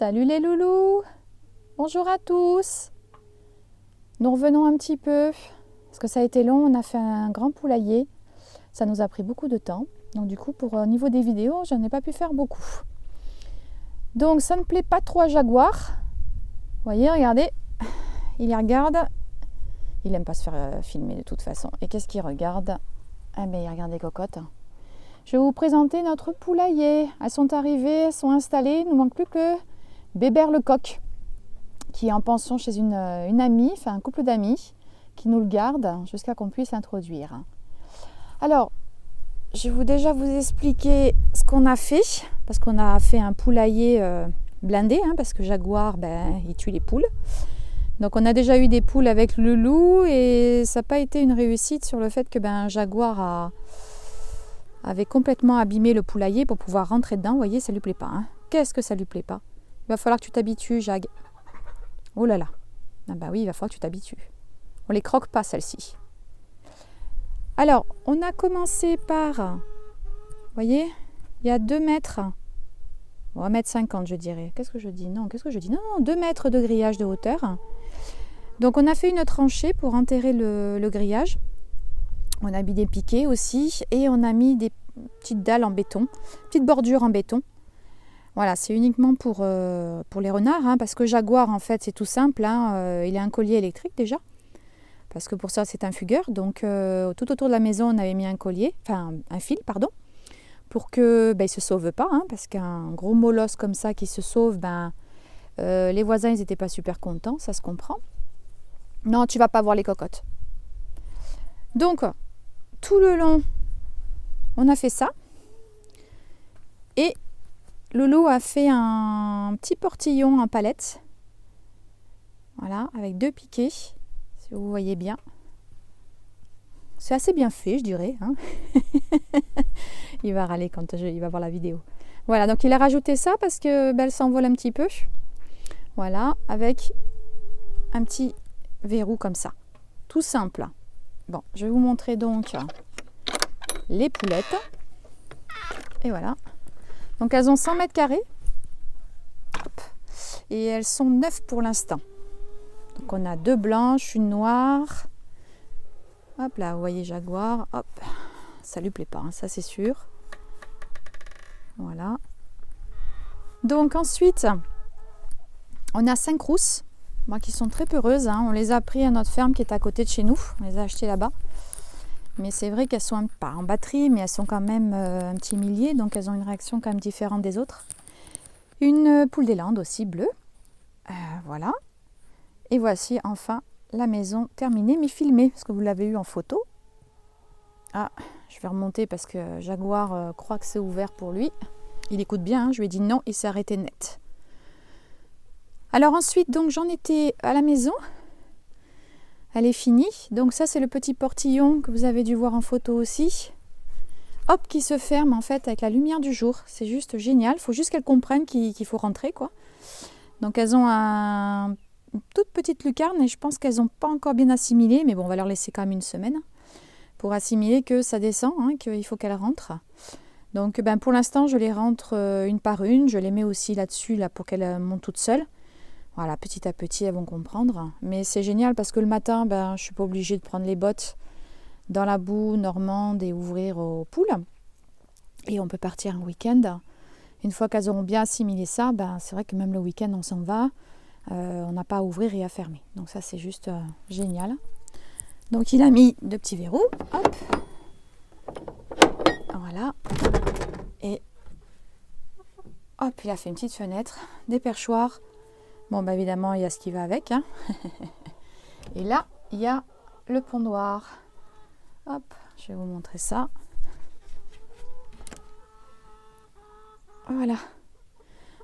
Salut les loulous! Bonjour à tous! Nous revenons un petit peu, parce que ça a été long, on a fait un grand poulailler. Ça nous a pris beaucoup de temps. Donc du coup, au niveau des vidéos, j'en ai pas pu faire beaucoup. Donc ça ne plaît pas trop à Jaguar. Vous voyez, regardez, il y regarde. Il n'aime pas se faire filmer de toute façon. Et qu'est-ce qu'il regarde? Ah ben il regarde des cocottes. Je vais vous présenter notre poulailler. Elles sont arrivées, elles sont installées. Il ne nous manque plus que Bébert le coq, qui est en pension chez une amie, enfin un couple d'amis, qui nous le garde jusqu'à qu'on puisse l'introduire. Alors, je vais déjà vous expliquer ce qu'on a fait, parce qu'on a fait un poulailler blindé, parce que Jaguar, il tue les poules. Donc on a déjà eu des poules avec le loup et ça n'a pas été une réussite sur le fait que Jaguar avait complètement abîmé le poulailler pour pouvoir rentrer dedans. Vous voyez, ça lui plaît pas. Qu'est-ce que ça lui plaît pas? Il va falloir que tu t'habitues, Jag. Oh là là. Ah bah oui, il va falloir que tu t'habitues. On les croque pas, celles-ci. Alors, on a commencé par, vous voyez, il y a 2 mètres. On va mettre 50, je dirais. Qu'est-ce que je dis? Non, 2 mètres de grillage de hauteur. Donc, on a fait une tranchée pour enterrer le grillage. On a mis des piquets aussi et on a mis des petites dalles en béton, petites bordures en béton. Voilà, c'est uniquement pour les renards, parce que Jaguar, en fait, c'est tout simple. Il a un collier électrique déjà, parce que pour ça, c'est un fugueur. Donc, tout autour de la maison, on avait mis un collier, enfin un fil, pardon, pour que il se sauve pas, parce qu'un gros molosse comme ça qui se sauve, les voisins, ils n'étaient pas super contents, ça se comprend. Non, tu vas pas voir les cocottes. Donc, tout le long, on a fait ça. Et Loulou a fait un petit portillon en palette. Voilà, avec 2 piquets, si vous voyez bien. C'est assez bien fait, je dirais. Il va râler quand il va voir la vidéo. Voilà, donc il a rajouté ça parce que elle s'envole un petit peu. Voilà, avec un petit verrou comme ça. Tout simple. Bon, je vais vous montrer donc les poulettes. Et voilà. Donc elles ont 100 mètres carrés. Et elles sont 9 pour l'instant. Donc on a 2 blanches, une noire. Hop là, vous voyez Jaguar. Hop, ça lui plaît pas, ça c'est sûr. Voilà. Donc ensuite, on a 5 rousses, qui sont très peureuses. On les a pris à notre ferme qui est à côté de chez nous. On les a achetées là-bas. Mais c'est vrai qu'elles sont pas en batterie, mais elles sont quand même un petit millier. Donc elles ont une réaction quand même différente des autres. Une poule des Landes aussi, bleue. Voilà. Et voici enfin la maison terminée, mais filmée, parce que vous l'avez eu en photo. Ah, je vais remonter parce que Jaguar croit que c'est ouvert pour lui. Il écoute bien, je lui ai dit non, il s'est arrêté net. Alors ensuite, donc j'en étais à la maison. Elle est finie. Donc ça, c'est le petit portillon que vous avez dû voir en photo aussi. Hop, qui se ferme en fait avec la lumière du jour. C'est juste génial. Il faut juste qu'elles comprennent qu'il faut rentrer, quoi. Donc elles ont une toute petite lucarne et je pense qu'elles n'ont pas encore bien assimilé. Mais bon, on va leur laisser quand même une semaine pour assimiler que ça descend, qu'il faut qu'elles rentrent. Donc pour l'instant, je les rentre une par une. Je les mets aussi là-dessus pour qu'elles montent toutes seules. Voilà, petit à petit, elles vont comprendre. Mais c'est génial parce que le matin, je ne suis pas obligée de prendre les bottes dans la boue normande et ouvrir aux poules. Et on peut partir un week-end. Une fois qu'elles auront bien assimilé ça, c'est vrai que même le week-end, on s'en va. On n'a pas à ouvrir et à fermer. Donc ça, c'est juste génial. Donc il a mis 2 petits verrous. Hop. Voilà. Et hop, il a fait une petite fenêtre, des perchoirs. Bon, évidemment, il y a ce qui va avec. Et là, il y a le pondoir. Hop, je vais vous montrer ça. Voilà.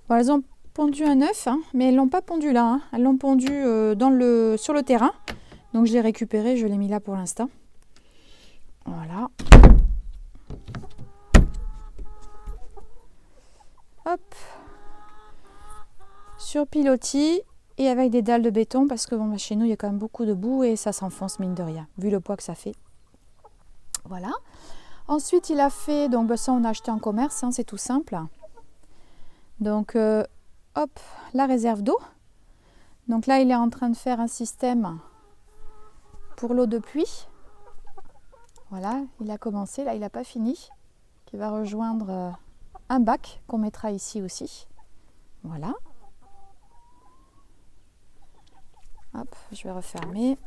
Bon, elles ont pondu un œuf, mais elles ne l'ont pas pondu là. Elles l'ont pondu sur le terrain. Donc, je l'ai récupéré, je l'ai mis là pour l'instant. Voilà. Hop. Sur pilotis et avec des dalles de béton parce que chez nous il y a quand même beaucoup de boue et ça s'enfonce mine de rien vu le poids que ça fait. Voilà. Ensuite il a fait, donc ça on a acheté en commerce, c'est tout simple. Donc hop, la réserve d'eau. Donc là, il est en train de faire un système pour l'eau de pluie. Voilà, il a commencé, là il n'a pas fini. Qui va rejoindre un bac qu'on mettra ici aussi. Voilà. Hop, je vais refermer.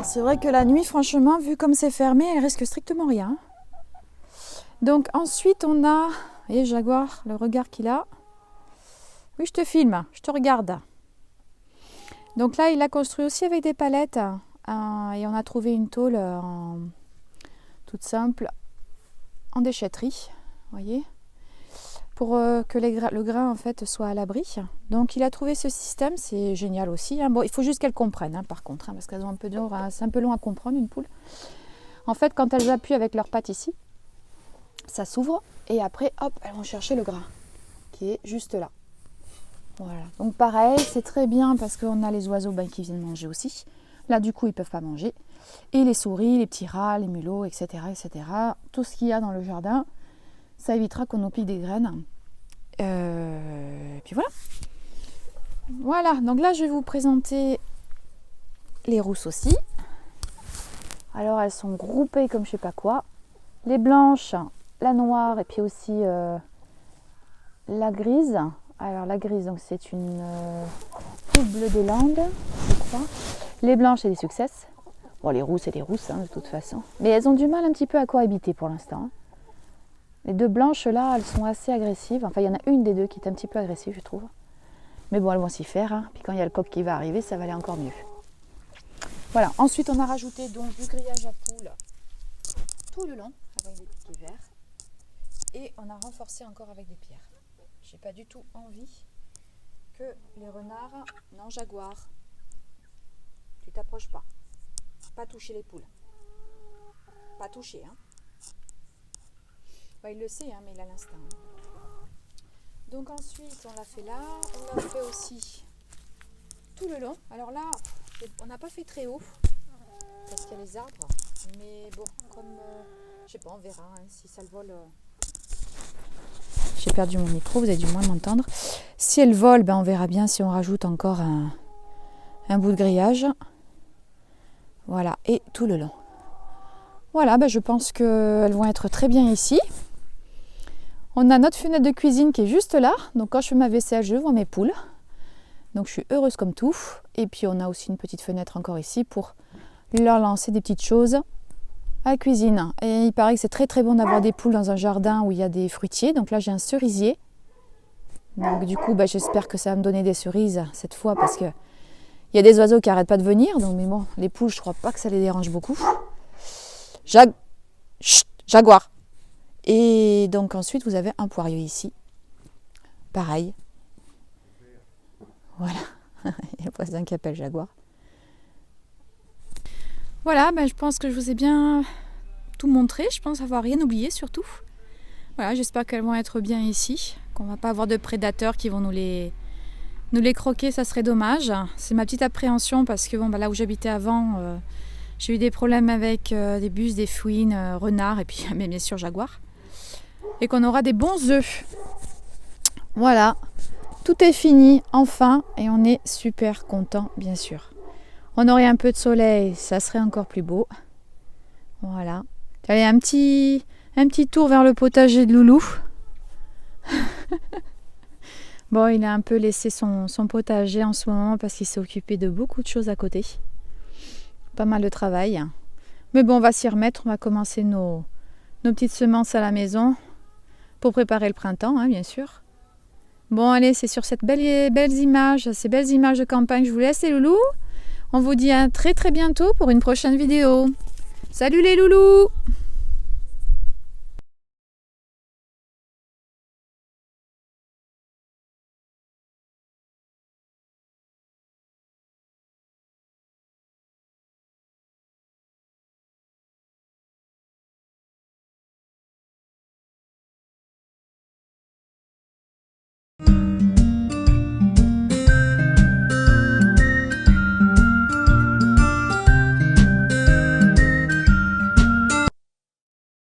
C'est vrai que la nuit, franchement, vu comme c'est fermé, elle risque strictement rien. Donc ensuite, on a... Et Jaguar, le regard qu'il a. Oui, je te filme, je te regarde. Donc là, il a construit aussi avec des palettes. Et on a trouvé une tôle toute simple, en déchetterie, voyez, pour que le grain en fait soit à l'abri. Donc il a trouvé ce système, c'est génial aussi. Hein. Bon, il faut juste qu'elles comprennent, hein, par contre, hein, parce qu'elles ont un peu d'or, hein, c'est un peu long à comprendre une poule. En fait, quand elles appuient avec leurs pattes ici, ça s'ouvre et après, hop, elles vont chercher le grain qui est juste là. Voilà. Donc pareil, c'est très bien parce qu'on a les oiseaux qui viennent manger aussi. Là, du coup, ils ne peuvent pas manger. Et les souris, les petits rats, les mulots, etc., etc. Tout ce qu'il y a dans le jardin, ça évitera qu'on nous pique des graines. Et puis voilà. Voilà, donc là, je vais vous présenter les rousses aussi. Alors, elles sont groupées comme je ne sais pas quoi. Les blanches, la noire et puis aussi la grise. Alors, la grise, donc c'est une poule bleue des Landes, je crois. Les blanches, c'est des success. Bon, les rousses, c'est des rousses, hein, de toute façon. Mais elles ont du mal un petit peu à cohabiter pour l'instant. Les deux blanches, là, elles sont assez agressives. Enfin, il y en a une des deux qui est un petit peu agressive, je trouve. Mais bon, elles vont s'y faire. Hein. Puis quand il y a le coq qui va arriver, ça va aller encore mieux. Voilà. Ensuite, on a rajouté donc du grillage à poules tout le long, avec des piquets verts. Et on a renforcé encore avec des pierres. J'ai pas du tout envie que les renards... Non, Jaguar. Tu t'approches pas. Pas toucher les poules. Pas toucher, hein. Bah, il le sait, hein, mais il a l'instinct. Donc ensuite, on l'a fait là. On l'a fait aussi tout le long. Alors là, on n'a pas fait très haut parce qu'il y a les arbres. Mais bon, comme... je sais pas, on verra hein, si ça le vole... J'ai perdu mon micro, vous avez dû moins m'entendre. Si elle vole, ben on verra bien si on rajoute encore un bout de grillage. Voilà, et tout le long. Voilà, ben je pense qu'elles vont être très bien ici. On a notre fenêtre de cuisine qui est juste là. Donc quand je fais ma vaisselle, je vois mes poules. Donc je suis heureuse comme tout. Et puis on a aussi une petite fenêtre encore ici pour leur lancer des petites choses à la cuisine. Et il paraît que c'est très très bon d'avoir des poules dans un jardin où il y a des fruitiers. Donc là j'ai un cerisier. Donc du coup ben, j'espère que ça va me donner des cerises cette fois parce que il y a des oiseaux qui n'arrêtent pas de venir. Donc mais bon, les poules je crois pas que ça les dérange beaucoup. Jaguar. Et donc ensuite vous avez un poirier ici. Pareil. Voilà. Il y a le voisin qui appelle Jaguar. Voilà, ben, je pense que je vous ai bien tout montré. Je pense avoir rien oublié surtout. Voilà, j'espère qu'elles vont être bien ici. Qu'on ne va pas avoir de prédateurs qui vont nous les croquer, ça serait dommage. C'est ma petite appréhension parce que bon, ben, là où j'habitais avant, j'ai eu des problèmes avec des bus, des fouines, renards et puis mais bien sûr Jaguar. Et qu'on aura des bons œufs. Voilà, tout est fini enfin et on est super content bien sûr. On aurait un peu de soleil, ça serait encore plus beau. Voilà. Allez, un petit tour vers le potager de Loulou. Bon, il a un peu laissé son potager en ce moment parce qu'il s'est occupé de beaucoup de choses à côté. Pas mal de travail. Mais bon, on va s'y remettre. On va commencer nos petites semences à la maison pour préparer le printemps, hein, bien sûr. Bon, allez, c'est sur ces belles images de campagne, je vous laisse les loulous. On vous dit à très très bientôt pour une prochaine vidéo. Salut les loulous!